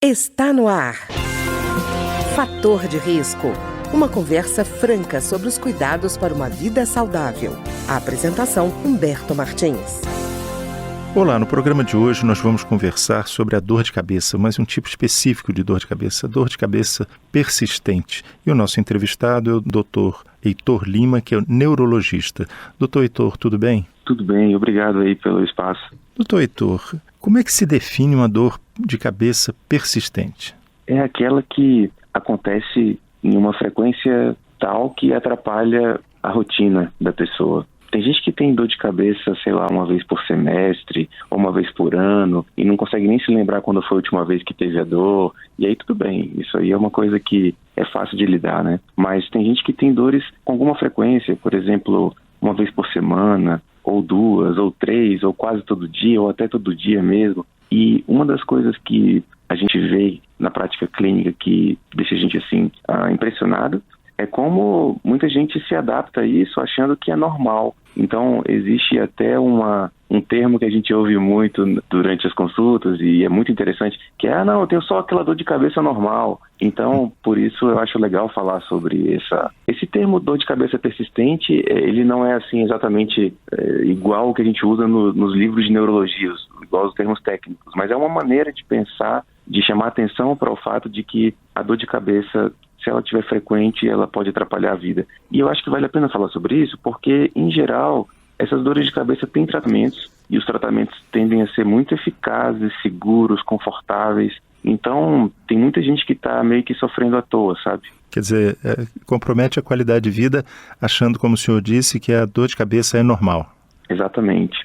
Está no ar. Fator de risco. Uma conversa franca sobre os cuidados para uma vida saudável. A apresentação, Humberto Martins. Olá, no programa de hoje nós vamos conversar sobre a dor de cabeça, mas um tipo específico de dor de cabeça persistente. E o nosso entrevistado é o Dr. Heitor Lima, que é neurologista. Dr. Heitor, tudo bem? Tudo bem, obrigado aí pelo espaço. Dr. Heitor, como é que se define uma dor de cabeça persistente? É aquela que acontece em uma frequência tal que atrapalha a rotina da pessoa. Tem gente que tem dor de cabeça, sei lá, uma vez por semestre, ou uma vez por ano, e não consegue nem se lembrar quando foi a última vez que teve a dor, e aí tudo bem, isso aí é uma coisa que é fácil de lidar, né? Mas tem gente que tem dores com alguma frequência, por exemplo, uma vez por semana, ou duas, ou três, ou quase todo dia, ou até todo dia mesmo. E uma das coisas que a gente vê na prática clínica que deixa a gente assim impressionado é como muita gente se adapta a isso achando que é normal. Então, existe até um termo que a gente ouve muito durante as consultas e é muito interessante, que é, eu tenho só aquela dor de cabeça normal. Então, por isso eu acho legal falar sobre esse termo dor de cabeça persistente. Ele não é assim exatamente igual o que a gente usa nos livros de neurologia, igual os termos técnicos, mas é uma maneira de pensar, de chamar atenção para o fato de que a dor de cabeça, se ela estiver frequente, ela pode atrapalhar a vida. E eu acho que vale a pena falar sobre isso, porque, em geral, essas dores de cabeça têm tratamentos, e os tratamentos tendem a ser muito eficazes, seguros, confortáveis. Então, tem muita gente que está meio que sofrendo à toa, sabe? Quer dizer, compromete a qualidade de vida, achando, como o senhor disse, que a dor de cabeça é normal. Exatamente.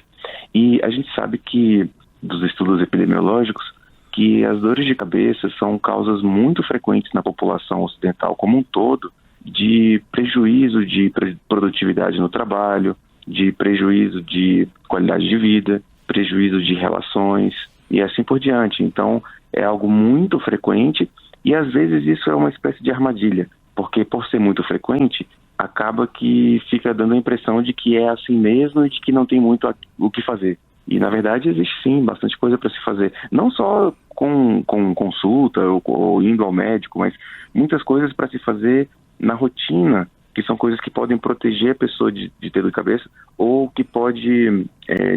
E a gente sabe que, dos estudos epidemiológicos, que as dores de cabeça são causas muito frequentes na população ocidental como um todo, de prejuízo de produtividade no trabalho, de prejuízo de qualidade de vida, prejuízo de relações e assim por diante. Então, é algo muito frequente e às vezes isso é uma espécie de armadilha, porque por ser muito frequente, acaba que fica dando a impressão de que é assim mesmo e de que não tem muito o que fazer. E, na verdade, existe sim bastante coisa para se fazer. Não só com consulta ou indo ao médico, mas muitas coisas para se fazer na rotina, que são coisas que podem proteger a pessoa de ter dor de cabeça ou que pode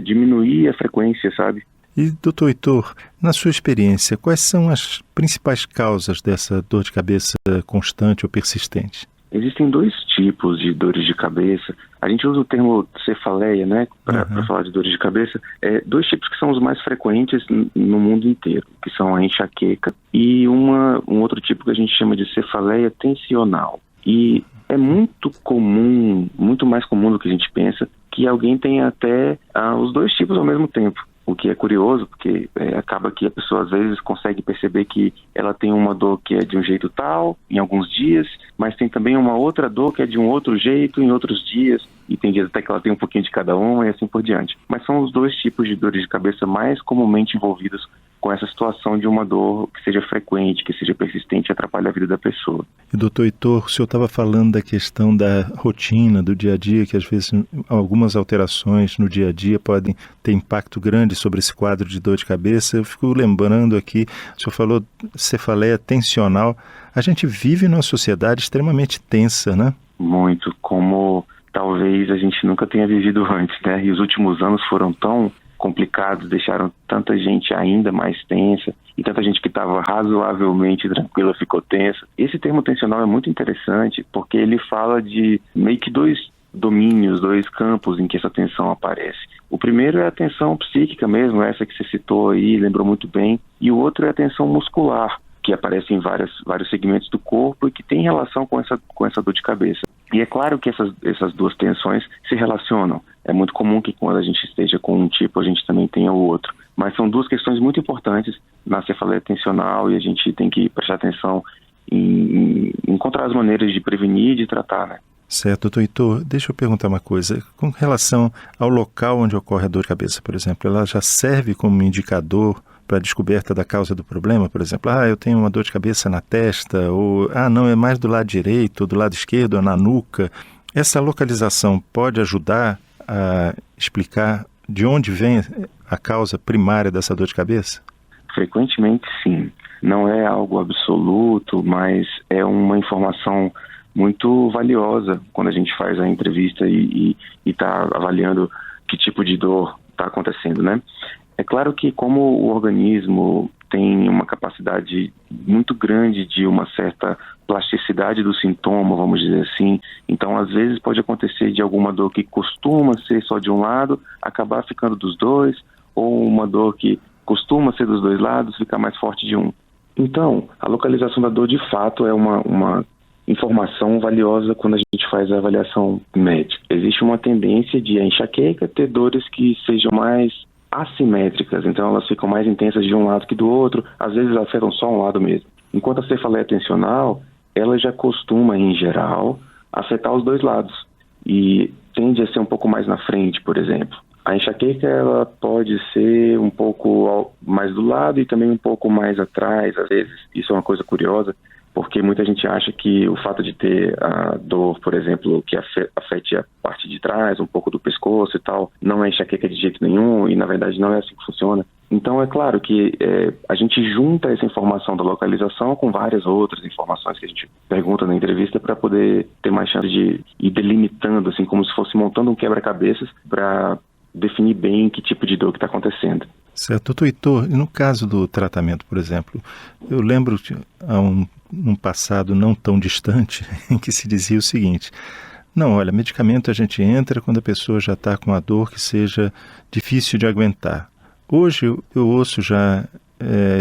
diminuir a frequência, sabe? E, doutor Heitor, na sua experiência, quais são as principais causas dessa dor de cabeça constante ou persistente? Existem dois tipos de dores de cabeça. A gente usa o termo cefaleia, né, para falar de dores de cabeça. Dois tipos que são os mais frequentes no mundo inteiro, que são a enxaqueca e um outro tipo que a gente chama de cefaleia tensional. E é muito comum, muito mais comum do que a gente pensa, que alguém tenha até os dois tipos ao mesmo tempo. O que é curioso, porque acaba que a pessoa às vezes consegue perceber que ela tem uma dor que é de um jeito tal, em alguns dias, mas tem também uma outra dor que é de um outro jeito em outros dias, e tem dias até que ela tem um pouquinho de cada uma e assim por diante. Mas são os dois tipos de dores de cabeça mais comumente envolvidos com essa situação de uma dor que seja frequente, que seja persistente e atrapalhe a vida da pessoa. E, doutor Heitor, o senhor estava falando da questão da rotina, do dia a dia, que às vezes algumas alterações no dia a dia podem ter impacto grande sobre esse quadro de dor de cabeça. Eu fico lembrando aqui, o senhor falou cefaleia tensional. A gente vive numa sociedade extremamente tensa, né? Muito, como talvez a gente nunca tenha vivido antes, né? E os últimos anos foram tão complicados, deixaram tanta gente ainda mais tensa e tanta gente que estava razoavelmente tranquila ficou tensa. Esse termo tensional é muito interessante porque ele fala de meio que dois domínios, dois campos em que essa tensão aparece. O primeiro é a tensão psíquica mesmo, essa que você citou aí, lembrou muito bem, e o outro é a tensão muscular, que aparece em vários segmentos do corpo e que tem relação com essa dor de cabeça. E é claro que essas duas tensões se relacionam. É muito comum que quando a gente esteja com um tipo, a gente também tenha o outro. Mas são duas questões muito importantes na cefaleia tensional e a gente tem que prestar atenção em encontrar as maneiras de prevenir e de tratar, né? Certo, doutor Heitor, deixa eu perguntar uma coisa. Com relação ao local onde ocorre a dor de cabeça, por exemplo, ela já serve como indicador para a descoberta da causa do problema? Por exemplo, eu tenho uma dor de cabeça na testa, ou, não, é mais do lado direito, ou do lado esquerdo, ou na nuca. Essa localização pode ajudar a explicar de onde vem a causa primária dessa dor de cabeça? Frequentemente, sim. não é algo absoluto, mas é uma informação muito valiosa quando a gente faz a entrevista e está avaliando que tipo de dor está acontecendo, né? É claro que como o organismo tem uma capacidade muito grande de uma certa plasticidade do sintoma, vamos dizer assim, então às vezes pode acontecer de alguma dor que costuma ser só de um lado, acabar ficando dos dois, ou uma dor que costuma ser dos dois lados, ficar mais forte de um. Então, a localização da dor de fato é uma informação valiosa quando a gente faz a avaliação médica. Existe uma tendência de a enxaqueca ter dores que sejam mais assimétricas, então elas ficam mais intensas de um lado que do outro, às vezes afetam só um lado mesmo. Enquanto a cefaleia tensional, ela já costuma, em geral, afetar os dois lados e tende a ser um pouco mais na frente, por exemplo. A enxaqueca ela pode ser um pouco mais do lado e também um pouco mais atrás, às vezes. Isso é uma coisa curiosa, porque muita gente acha que o fato de ter a dor, por exemplo, que afete a parte de trás, um pouco do pescoço e tal, não é enxaqueca de jeito nenhum e, na verdade, não é assim que funciona. Então, é claro que a gente junta essa informação da localização com várias outras informações que a gente pergunta na entrevista para poder ter mais chance de ir delimitando, assim, como se fosse montando um quebra-cabeças para definir bem que tipo de dor que está acontecendo. Certo. Doutor Heitor, no caso do tratamento, por exemplo, eu lembro num passado não tão distante em que se dizia o seguinte: não, olha, medicamento a gente entra quando a pessoa já está com uma dor que seja difícil de aguentar. Hoje eu ouço já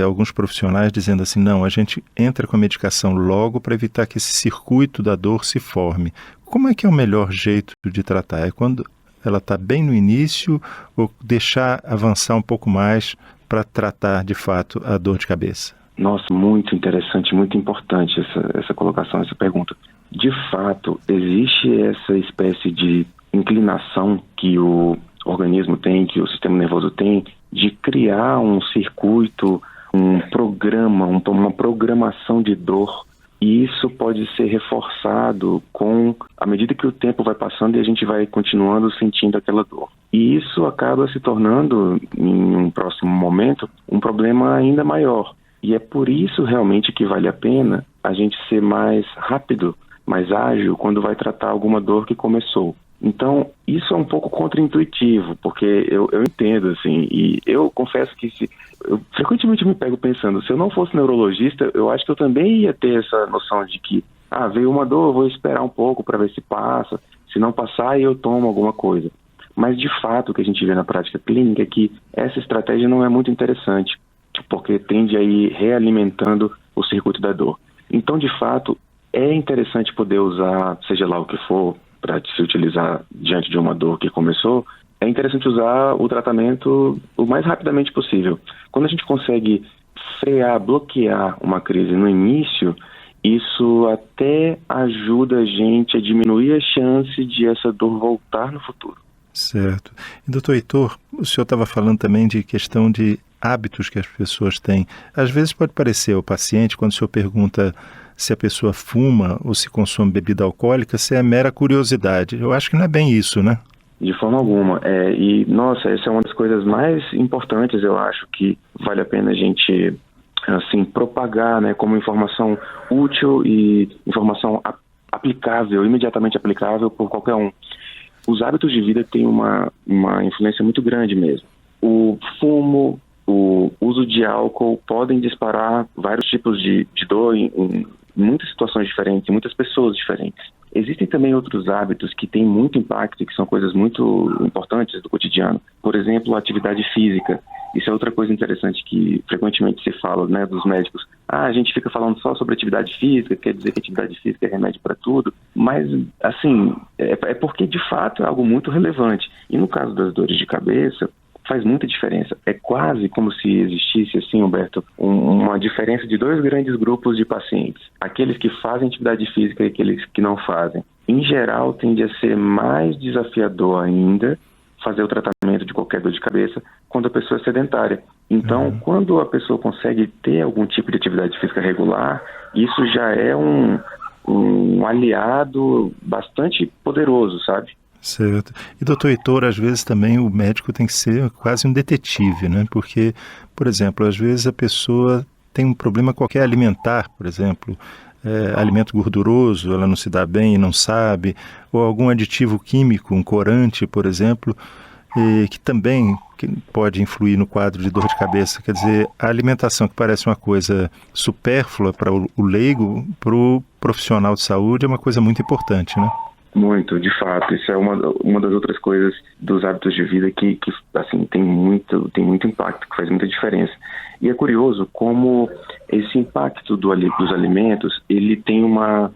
alguns profissionais dizendo assim, não, a gente entra com a medicação logo para evitar que esse circuito da dor se forme. Como é que é o melhor jeito de tratar? É quando ela está bem no início ou deixar avançar um pouco mais para tratar de fato a dor de cabeça? Nossa, muito interessante, muito importante essa colocação, essa pergunta. De fato, existe essa espécie de inclinação que o organismo tem, que o sistema nervoso tem, de criar um circuito, um programa, uma programação de dor. E isso pode ser reforçado à medida que o tempo vai passando e a gente vai continuando sentindo aquela dor. E isso acaba se tornando, em um próximo momento, um problema ainda maior. E é por isso realmente que vale a pena a gente ser mais rápido, mais ágil, quando vai tratar alguma dor que começou. Então, isso é um pouco contraintuitivo, porque eu entendo, assim, e eu confesso que eu frequentemente me pego pensando, se eu não fosse neurologista, eu acho que eu também ia ter essa noção de que, veio uma dor, eu vou esperar um pouco para ver se passa, se não passar, eu tomo alguma coisa. Mas, de fato, o que a gente vê na prática clínica é que essa estratégia não é muito interessante, porque tende a ir realimentando o circuito da dor. Então, de fato, é interessante poder usar, seja lá o que for, para se utilizar diante de uma dor que começou, é interessante usar o tratamento o mais rapidamente possível. Quando a gente consegue frear, bloquear uma crise no início, isso até ajuda a gente a diminuir a chance de essa dor voltar no futuro. Certo. E, doutor Heitor, o senhor estava falando também de questão de hábitos que as pessoas têm. Às vezes pode parecer ao paciente, quando o senhor pergunta se a pessoa fuma ou se consome bebida alcoólica, se é mera curiosidade. Eu acho que não é bem isso, né? De forma alguma. Essa é uma das coisas mais importantes, eu acho, que vale a pena a gente, assim, propagar, né, como informação útil e informação aplicável, imediatamente aplicável por qualquer um. Os hábitos de vida têm uma influência muito grande mesmo. O fumo, o uso de álcool podem disparar vários tipos de dor em muitas situações diferentes, em muitas pessoas diferentes. Existem também outros hábitos que têm muito impacto e que são coisas muito importantes do cotidiano. Por exemplo, a atividade física. Isso é outra coisa interessante que frequentemente se fala, né, dos médicos. A gente fica falando só sobre atividade física, quer dizer que atividade física é remédio para tudo. Mas, assim, é porque de fato é algo muito relevante. E no caso das dores de cabeça, faz muita diferença. É quase como se existisse, assim, Humberto, uma diferença de dois grandes grupos de pacientes. Aqueles que fazem atividade física e aqueles que não fazem. Em geral, tende a ser mais desafiador ainda fazer o tratamento de qualquer dor de cabeça quando a pessoa é sedentária. Então, quando a pessoa consegue ter algum tipo de atividade física regular, isso já é um aliado bastante poderoso, sabe? Certo. E, doutor Heitor, às vezes também o médico tem que ser quase um detetive, né? Porque, por exemplo, às vezes a pessoa tem um problema qualquer alimentar, por exemplo, alimento gorduroso, ela não se dá bem e não sabe, ou algum aditivo químico, um corante, por exemplo, que também pode influir no quadro de dor de cabeça. Quer dizer, a alimentação, que parece uma coisa supérflua para o leigo, para o profissional de saúde é uma coisa muito importante, né? Muito, de fato. Isso é uma das outras coisas dos hábitos de vida que assim, tem muito impacto, que faz muita diferença. E é curioso como esse impacto dos alimentos, ele tem uma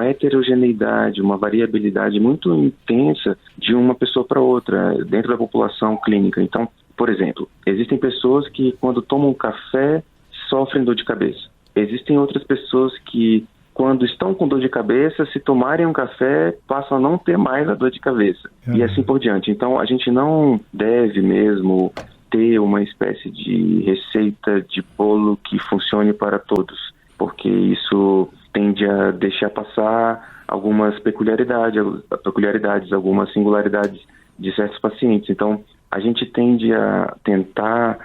heterogeneidade, uma variabilidade muito intensa de uma pessoa para outra, dentro da população clínica. Então, por exemplo, existem pessoas que quando tomam café sofrem dor de cabeça. Existem outras pessoas que quando estão com dor de cabeça, se tomarem um café, passam a não ter mais a dor de cabeça. E assim por diante. Então, a gente não deve mesmo ter uma espécie de receita de bolo que funcione para todos, porque isso tende a deixar passar algumas peculiaridades, algumas singularidades de certos pacientes. Então, a gente tende a tentar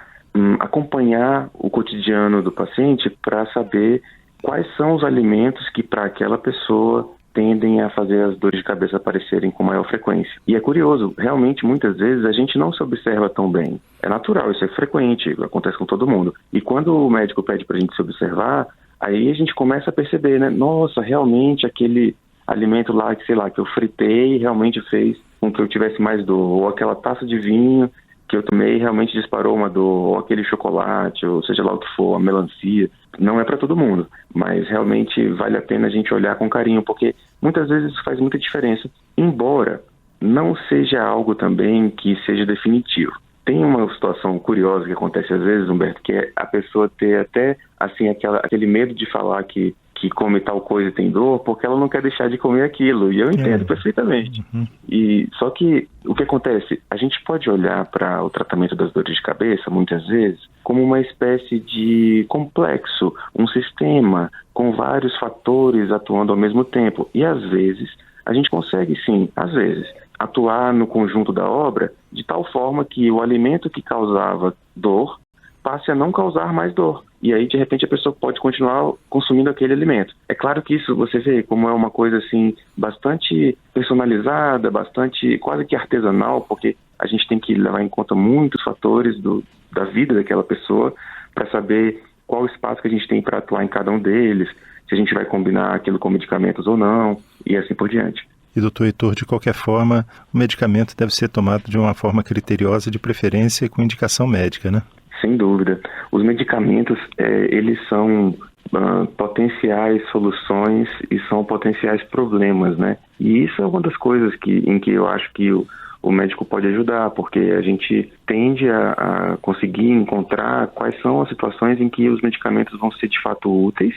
acompanhar o cotidiano do paciente para saber quais são os alimentos que para aquela pessoa tendem a fazer as dores de cabeça aparecerem com maior frequência. E é curioso, realmente muitas vezes a gente não se observa tão bem. É natural, isso é frequente, acontece com todo mundo. E quando o médico pede para a gente se observar, aí a gente começa a perceber, né? Nossa, realmente aquele alimento lá, que sei lá, que eu fritei realmente fez com que eu tivesse mais dor. Ou aquela taça de vinho que eu tomei realmente disparou uma dor, ou aquele chocolate, ou seja lá o que for, a melancia. Não é para todo mundo, mas realmente vale a pena a gente olhar com carinho, porque muitas vezes isso faz muita diferença, embora não seja algo também que seja definitivo. Tem uma situação curiosa que acontece às vezes, Humberto, que é a pessoa ter até assim, aquele medo de falar que come tal coisa e tem dor, porque ela não quer deixar de comer aquilo, e eu entendo perfeitamente. E só que o que acontece? A gente pode olhar para o tratamento das dores de cabeça, muitas vezes, como uma espécie de complexo, um sistema com vários fatores atuando ao mesmo tempo. E às vezes, a gente consegue sim, às vezes, atuar no conjunto da obra de tal forma que o alimento que causava dor passe a não causar mais dor. E aí, de repente, a pessoa pode continuar consumindo aquele alimento. É claro que isso, você vê como é uma coisa, assim, bastante personalizada, bastante, quase que artesanal, porque a gente tem que levar em conta muitos fatores da vida daquela pessoa para saber qual o espaço que a gente tem para atuar em cada um deles, se a gente vai combinar aquilo com medicamentos ou não, e assim por diante. E, doutor Heitor, de qualquer forma, o medicamento deve ser tomado de uma forma criteriosa, de preferência com indicação médica, né? Sem dúvida. Os medicamentos, eles são potenciais soluções e são potenciais problemas, né? E isso é uma das coisas em que eu acho que o médico pode ajudar, porque a gente tende a conseguir encontrar quais são as situações em que os medicamentos vão ser de fato úteis,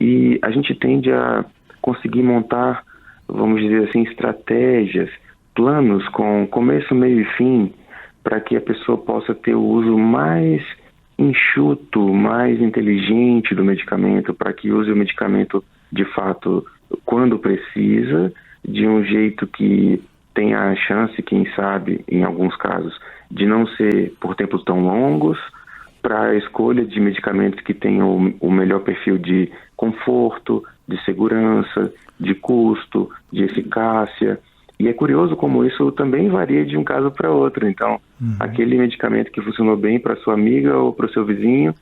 e a gente tende a conseguir montar, vamos dizer assim, estratégias, planos com começo, meio e fim, para que a pessoa possa ter o uso mais enxuto, mais inteligente do medicamento, para que use o medicamento de fato quando precisa, de um jeito que tenha a chance, quem sabe, em alguns casos, de não ser por tempos tão longos, para a escolha de medicamentos que tenham o melhor perfil de conforto, de segurança, de custo, de eficácia. E é curioso como isso também varia de um caso para outro. Então, aquele medicamento que funcionou bem para sua amiga ou para o seu vizinho,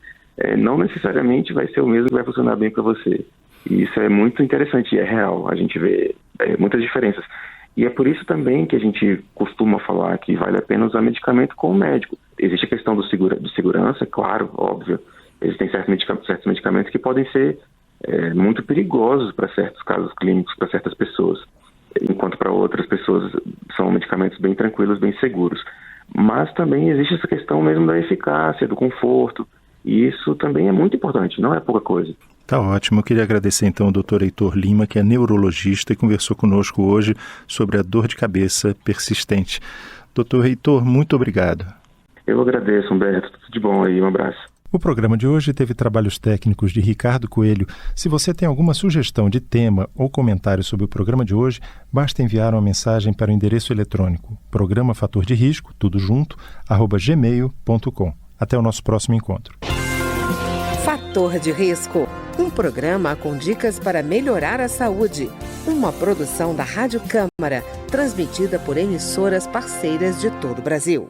não necessariamente vai ser o mesmo que vai funcionar bem para você. E isso é muito interessante e é real. A gente vê muitas diferenças. E é por isso também que a gente costuma falar que vale a pena usar medicamento com o médico. Existe a questão de segurança, claro, óbvio. Existem certos medicamentos que podem ser muito perigosos para certos casos clínicos, para certas pessoas, enquanto para outras pessoas são medicamentos bem tranquilos, bem seguros. Mas também existe essa questão mesmo da eficácia, do conforto, e isso também é muito importante, não é pouca coisa. Tá ótimo. Eu queria agradecer então ao Dr. Heitor Lima, que é neurologista e conversou conosco hoje sobre a dor de cabeça persistente. Dr. Heitor, muito obrigado. Eu agradeço, Humberto. Tudo de bom aí, um abraço. O programa de hoje teve trabalhos técnicos de Ricardo Coelho. Se você tem alguma sugestão de tema ou comentário sobre o programa de hoje, basta enviar uma mensagem para o endereço eletrônico programa fator de risco, tudo junto, @gmail.com. Até o nosso próximo encontro. Fator de Risco, um programa com dicas para melhorar a saúde. Uma produção da Rádio Câmara, transmitida por emissoras parceiras de todo o Brasil.